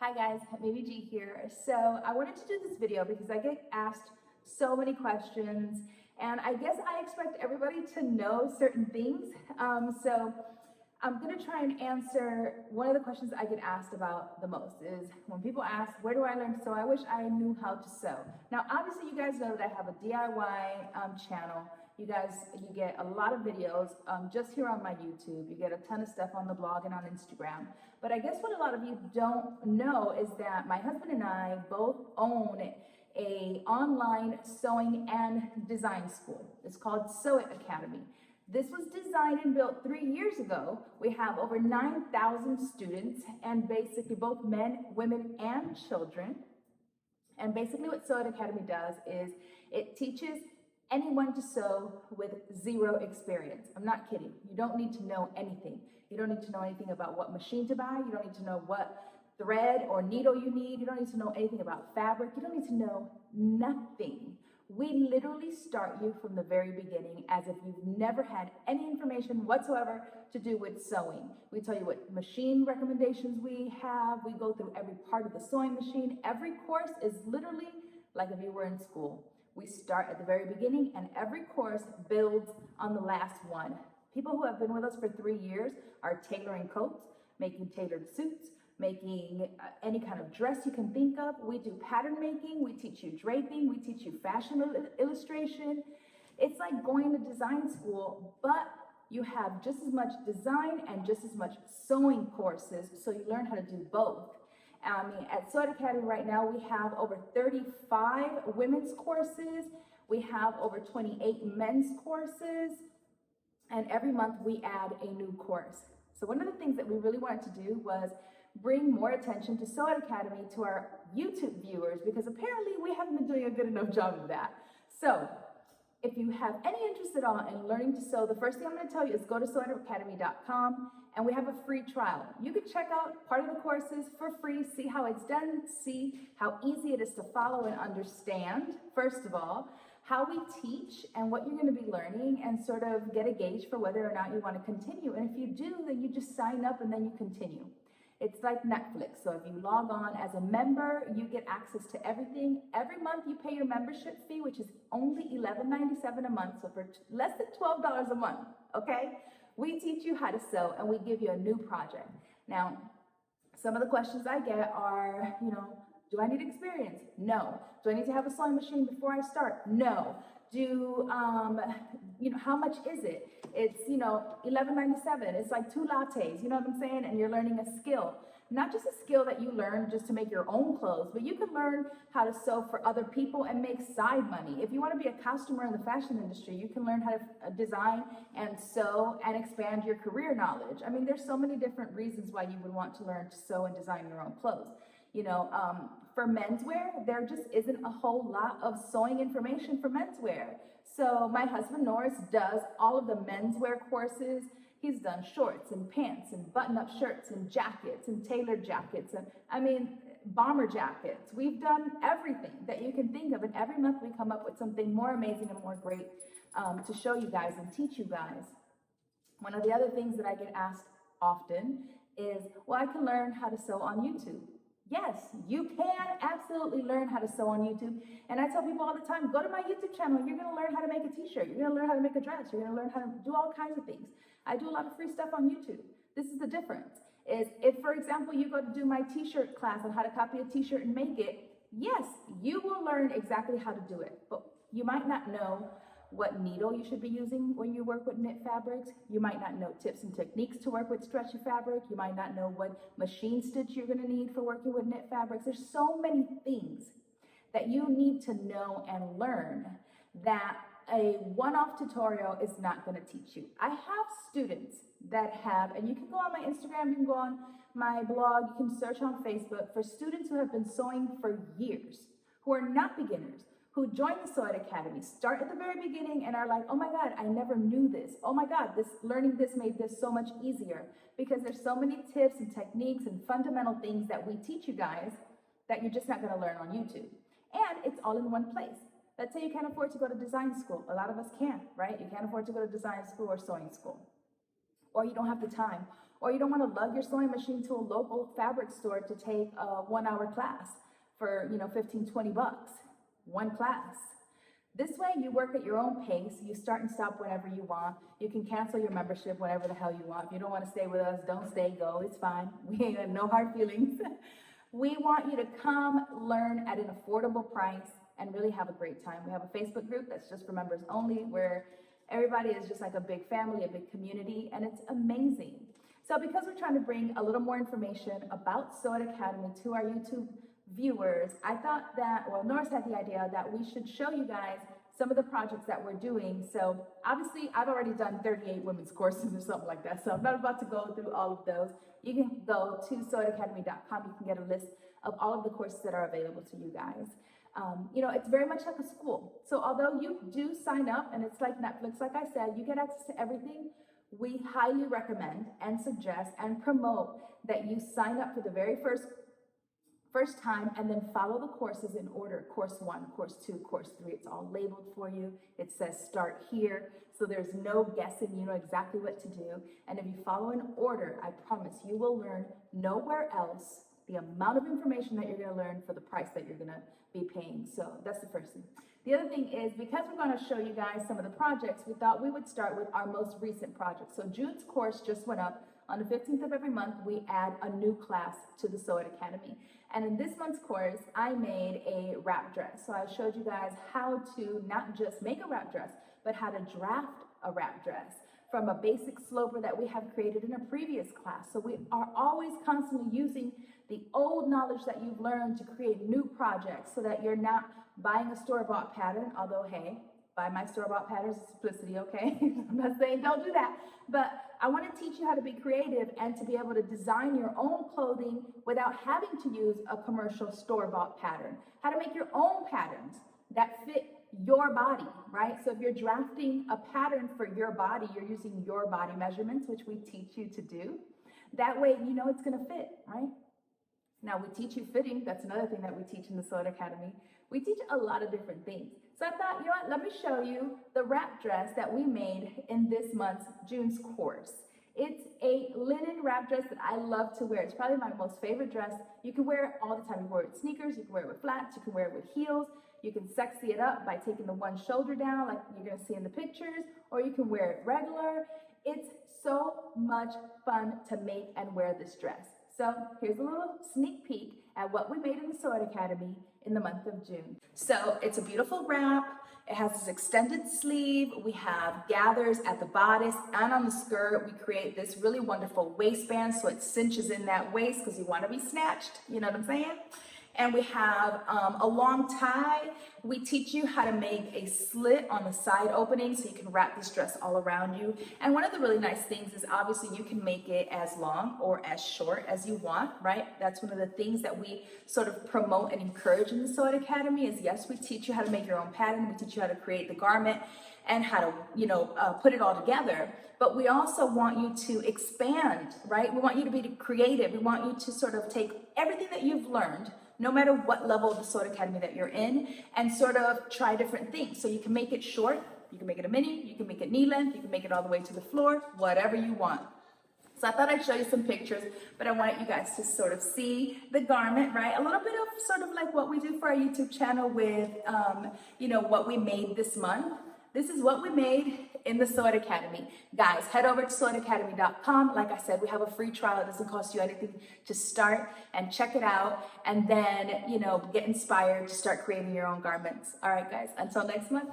Hi guys, Maybe G here. So I wanted to do this video because I get asked so many questions and I guess I expect everybody to know certain things. So I'm gonna try and answer one of the questions I get asked about the most is when people ask, where do I learn to sew? I wish I knew how to sew. Now, obviously you guys know that I have a DIY channel. You get a lot of videos just here on my YouTube. You get a ton of stuff on the blog and on Instagram. But I guess what a lot of you don't know is that my husband and I both own a online sewing and design school. It's called Sew It Academy. This was designed and built 3 years ago. We have over 9,000 students and basically both men, women, and children. And basically what Sew It Academy does is it teaches anyone to sew with zero experience. I'm not kidding. You don't need to know anything. You don't need to know anything about what machine to buy. You don't need to know what thread or needle you need. You don't need to know anything about fabric. You don't need to know nothing. We literally start you from the very beginning as if you've never had any information whatsoever to do with sewing. We tell you what machine recommendations we have. We go through every part of the sewing machine. Every course is literally like if you were in school. We start at the very beginning and every course builds on the last one. People who have been with us for 3 years are tailoring coats, making tailored suits, making any kind of dress you can think of. We do pattern making, we teach you draping, we teach you fashion illustration. It's like going to design school, but you have just as much design and just as much sewing courses, so you learn how to do both. At Sew It Academy right now, we have over 35 women's courses. We have over 28 men's courses. And every month we add a new course. So one of the things that we really wanted to do was bring more attention to Sew It Academy to our YouTube viewers because apparently we haven't been doing a good enough job of that. So if you have any interest at all in learning to sew, the first thing I'm going to tell you is go to sewitacademy.com and we have a free trial. You can check out part of the courses for free, see how it's done, see how easy it is to follow and understand, first of all, how we teach and what you're going to be learning and sort of get a gauge for whether or not you want to continue. And if you do, then you just sign up and then you continue. It's like Netflix. So if you log on as a member, you get access to everything. Every month you pay your membership fee, which is only $11.97 a month, so for less than $12 a month, okay? We teach you how to sew and we give you a new project. Now, some of the questions I get are, do I need experience? No. Do I need to have a sewing machine before I start? No. How much is it? It's, $11.97. It's like 2 lattes, you know what I'm saying? And you're learning a skill. Not just a skill that you learn just to make your own clothes, but you can learn how to sew for other people and make side money. If you want to be a costumer in the fashion industry, you can learn how to design and sew and expand your career knowledge. I mean, there's so many different reasons why you would want to learn to sew and design your own clothes. For menswear, there just isn't a whole lot of sewing information for menswear. So my husband Norris does all of the menswear courses. He's done shorts and pants and button-up shirts and jackets and tailored jackets and bomber jackets. We've done everything that you can think of, and every month we come up with something more amazing and more great to show you guys and teach you guys. One of the other things that I get asked often is, well, I can learn how to sew on YouTube. Yes, you can absolutely learn how to sew on YouTube. And I tell people all the time, go to my YouTube channel. You're going to learn how to make a t-shirt. You're going to learn how to make a dress. You're going to learn how to do all kinds of things. I do a lot of free stuff on YouTube. This is the difference. Is if, for example, you go to do my t-shirt class on how to copy a t-shirt and make it, yes, you will learn exactly how to do it. But you might not know what needle you should be using when you work with knit fabrics. You might not know tips and techniques to work with stretchy fabric. You might not know what machine stitch you're going to need for working with knit fabrics. There's so many things that you need to know and learn that a one-off tutorial is not going to teach you. I have students that have, and you can go on my Instagram, you can go on my blog, you can search on Facebook for students who have been sewing for years, who are not beginners, who join the Sew It Academy, start at the very beginning and are like, oh my God, I never knew this. Oh my God, learning this made this so much easier, because there's so many tips and techniques and fundamental things that we teach you guys that you're just not gonna learn on YouTube. And it's all in one place. Let's say you can't afford to go to design school. A lot of us can't, right? You can't afford to go to design school or sewing school, or you don't have the time, Or you don't want to lug your sewing machine to a local fabric store to take a 1-hour class for, 15, 20 bucks, one class. This way you work at your own pace. You start and stop whenever you want. You can cancel your membership whenever the hell you want. If you don't want to stay with us, don't stay, go, it's fine. We ain't got no hard feelings. We want you to come learn at an affordable price and really have a great time. We have a Facebook group that's just for members only, where everybody is just like a big family, a big community, and it's amazing. So because we're trying to bring a little more information about Sew It Academy to our YouTube viewers, I thought that, well, Norris had the idea that we should show you guys some of the projects that we're doing. So obviously I've already done 38 women's courses or something like that, so I'm not about to go through all of those. You can go to sewitacademy.com. You can get a list of all of the courses that are available to you guys. It's very much like a school. So although you do sign up, and it's like Netflix, like I said, you get access to everything, we highly recommend and suggest and promote that you sign up for the very first time and then follow the courses in order. Course 1, course 2, course 3, it's all labeled for you. It says start here, so there's no guessing. You know exactly what to do. And if you follow in order, I promise you will learn nowhere else the amount of information that you're going to learn for the price that you're going to be paying. So that's the first thing. The other thing is, because we're going to show you guys some of the projects, we thought we would start with our most recent project. So June's course just went up. On the 15th of every month, we add a new class to the Sew It Academy. And in this month's course, I made a wrap dress. So I showed you guys how to not just make a wrap dress, but how to draft a wrap dress from a basic sloper that we have created in a previous class. So we are always constantly using the old knowledge that you've learned to create new projects, so that you're not buying a store-bought pattern, although, hey, buy my store-bought patterns, simplicity, okay? I'm not saying don't do that, but I want to teach you how to be creative and to be able to design your own clothing without having to use a commercial store-bought pattern. How to make your own patterns that fit your body, right? So if you're drafting a pattern for your body, you're using your body measurements, which we teach you to do. That way, you know it's going to fit, right? Now, we teach you fitting. That's another thing that we teach in the Sew It Academy. We teach a lot of different things. So I thought, you know what, let me show you the wrap dress that we made in this month's June's course. It's a linen wrap dress that I love to wear. It's probably my most favorite dress. You can wear it all the time. You can wear it with sneakers, you can wear it with flats, you can wear it with heels. You can sexy it up by taking the one shoulder down like you're gonna see in the pictures, or you can wear it regular. It's so much fun to make and wear this dress. So here's a little sneak peek at what we made in the Sew It Academy in the month of June. So it's a beautiful wrap. It has this extended sleeve. We have gathers at the bodice and on the skirt. We create this really wonderful waistband so it cinches in that waist because you want to be snatched. You know what I'm saying? And we have a long tie. We teach you how to make a slit on the side opening so you can wrap this dress all around you. And one of the really nice things is obviously you can make it as long or as short as you want, right? That's one of the things that we sort of promote and encourage in the Sew It Academy is, yes, we teach you how to make your own pattern. We teach you how to create the garment and how to, put it all together. But we also want you to expand, right? We want you to be creative. We want you to sort of take everything that you've learned, no matter what level of the Sew It Academy that you're in, and sort of try different things. So you can make it short, you can make it a mini, you can make it knee length, you can make it all the way to the floor, whatever you want. So I thought I'd show you some pictures, but I wanted you guys to sort of see the garment, right? A little bit of sort of like what we do for our YouTube channel with, what we made this month. This is what we made in the Sew It Academy. Guys, head over to sewitacademy.com. Like I said, we have a free trial. It doesn't cost you anything to start and check it out. And then, get inspired to start creating your own garments. All right, guys, until next month.